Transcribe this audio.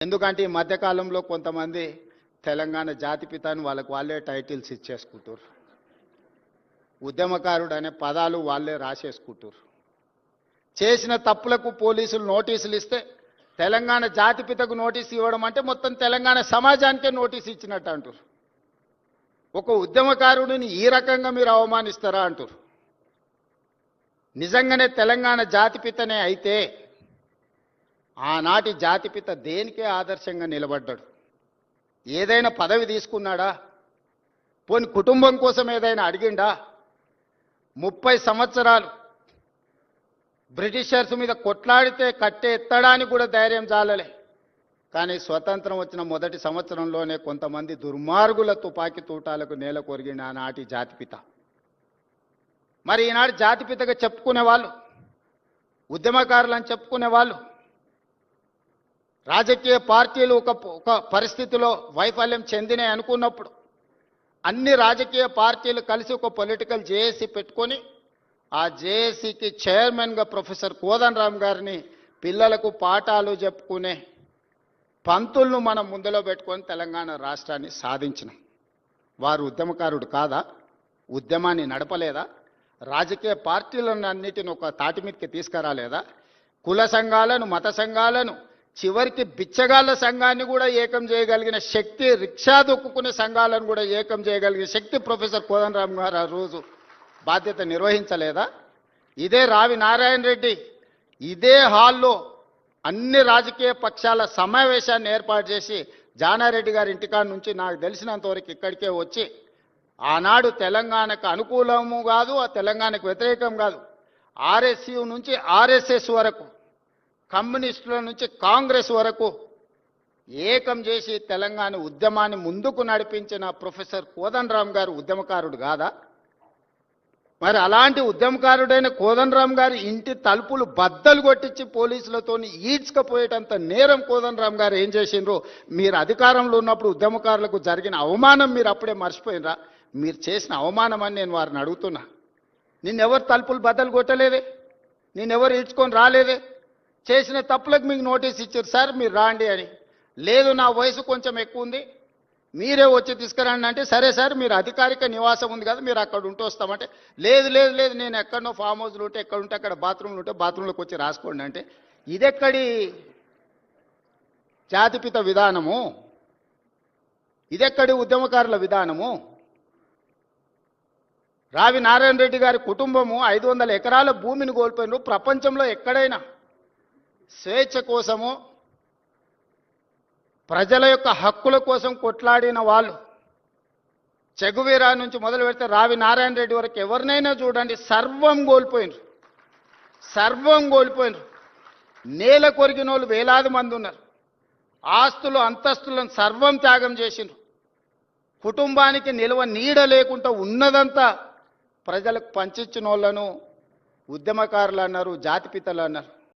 ఎందుకంటే ఈ మధ్యకాలంలో కొంతమంది తెలంగాణ జాతిపిత అని వాళ్ళకు వాళ్ళే టైటిల్స్ ఇచ్చేసుకుంటారు. ఉద్యమకారుడు అనే పదాలు వాళ్ళే రాసేసుకుంటారు. చేసిన తప్పులకు పోలీసులు నోటీసులు ఇస్తే తెలంగాణ జాతిపితకు నోటీసు ఇవ్వడం అంటే మొత్తం తెలంగాణ సమాజానికే నోటీసు ఇచ్చినట్టు అంటారు. ఒక ఉద్యమకారుడిని ఈ రకంగా మీరు అవమానిస్తారా అంటారు. నిజంగానే తెలంగాణ జాతిపితనే అయితే ఆనాటి జాతిపిత దేనికే ఆదర్శంగా నిలబడ్డాడు? ఏదైనా పదవి తీసుకున్నాడా? పోని కుటుంబం కోసం ఏదైనా అడిగిండా? 30 సంవత్సరాలు బ్రిటిషర్స్ మీద కొట్లాడితే కట్టే ఎత్తడానికి కూడా ధైర్యం చాలలే. కానీ స్వతంత్రం వచ్చిన మొదటి సంవత్సరంలోనే కొంతమంది దుర్మార్గుల తుపాకీ తూటాలకు నేల కొరిగిన ఆనాటి జాతిపిత. మరి ఈనాడు జాతిపితగా చెప్పుకునే వాళ్ళు, ఉద్యమకారులని చెప్పుకునే వాళ్ళు, రాజకీయ పార్టీలు ఒక పరిస్థితిలో వైఫల్యం చెందినాయి అనుకున్నప్పుడు అన్ని రాజకీయ పార్టీలు కలిసి ఒక పొలిటికల్ జేఏసీ పెట్టుకొని ఆ జేఏసీకి చైర్మన్గా ప్రొఫెసర్ కోదండరామ్ గారిని పిల్లలకు పాఠాలు చెప్పుకునే పంతులను మనం ముందులో పెట్టుకొని తెలంగాణ రాష్ట్రాన్ని సాధించినాం. వారు ఉద్యమకారుడు కాదా? ఉద్యమాన్ని నడపలేదా? రాజకీయ పార్టీలను అన్నిటిని ఒక తాటి మీదకి తీసుకురాలేదా? కుల సంఘాలను, మత సంఘాలను, చివరికి బిచ్చగాళ్ళ సంఘాన్ని కూడా ఏకం చేయగలిగిన శక్తి, రిక్షా దొక్కుకునే సంఘాలను కూడా ఏకం చేయగలిగిన శక్తి ప్రొఫెసర్ కోదండరామ్ గారు ఆ రోజు బాధ్యత నిర్వహించలేదా? ఇదే రావి నారాయణ రెడ్డి ఇదే హాల్లో అన్ని రాజకీయ పక్షాల సమావేశాన్ని ఏర్పాటు చేసి జానారెడ్డి గారి ఇంటికాడ నుంచి నాకు తెలిసినంతవరకు ఇక్కడికే వచ్చి ఆనాడు తెలంగాణకు అనుకూలము కాదు, ఆ తెలంగాణకు వ్యతిరేకం కాదు, ఆర్ఎస్యు నుంచి ఆర్ఎస్ఎస్ వరకు, కమ్యూనిస్టుల నుంచి కాంగ్రెస్ వరకు ఏకం చేసి తెలంగాణ ఉద్యమాన్ని ముందుకు నడిపించిన ప్రొఫెసర్ కోదండరామ్ గారు ఉద్యమకారుడు కాదా? మరి అలాంటి ఉద్యమకారుడైన కోదండరామ్ గారి ఇంటి తలుపులు బద్దలు కొట్టించి పోలీసులతో ఈడ్చుకపోయేటంత నేరం కోదండరామ్ గారు ఏం చేసిండ్రు? మీరు అధికారంలో ఉన్నప్పుడు ఉద్యమకారులకు జరిగిన అవమానం మీరు అప్పుడే మర్చిపోయినరా? మీరు చేసిన అవమానం అని నేను వారిని అడుగుతున్నా. నిన్నెవరు తలుపులు బద్దలు కొట్టలేదే, నిన్నెవరు ఈడ్చుకొని రాలేదే. చేసిన తప్పులకు మీకు నోటీస్ ఇచ్చారు, సార్ మీరు రాండి అని. లేదు నా వయసు కొంచెం ఎక్కువ ఉంది, మీరే వచ్చి తీసుకురండి అంటే, సరే సార్ మీరు అధికారిక నివాసం ఉంది కదా మీరు అక్కడ ఉంటూ వస్తామంటే, లేదు లేదు లేదు నేను ఎక్కడనో ఫామ్ హౌస్లు ఉంటే ఎక్కడ ఉంటే అక్కడ బాత్రూమ్లు ఉంటే బాత్రూంలోకి వచ్చి రాసుకోండి అంటే, ఇదెక్కడి జాతిపిత విధానము? ఇదెక్కడి ఉద్యమకారుల విధానము? రావి నారాయణ రెడ్డి గారి కుటుంబము 500 ఎకరాల భూమిని కోల్పోయినారు. ప్రపంచంలో ఎక్కడైనా స్వేచ్ఛ కోసము, ప్రజల యొక్క హక్కుల కోసం కొట్లాడిన వాళ్ళు, చెగువీరా నుంచి మొదలు పెడితే రావి నారాయణ రెడ్డి వరకు ఎవరినైనా చూడండి, సర్వం కోల్పోయినారు. సర్వం కోల్పోయినారు. నేల కొరిగిన వాళ్ళు వేలాది మంది ఉన్నారు. ఆస్తులు అంతస్తులను సర్వం త్యాగం చేసినారు. కుటుంబానికి నిల్వ నీడ లేకుండా ఉన్నదంతా ప్రజలకు పంచిచ్చిన వాళ్ళను ఉద్యమకారులు అన్నారు, జాతిపితలు అన్నారు.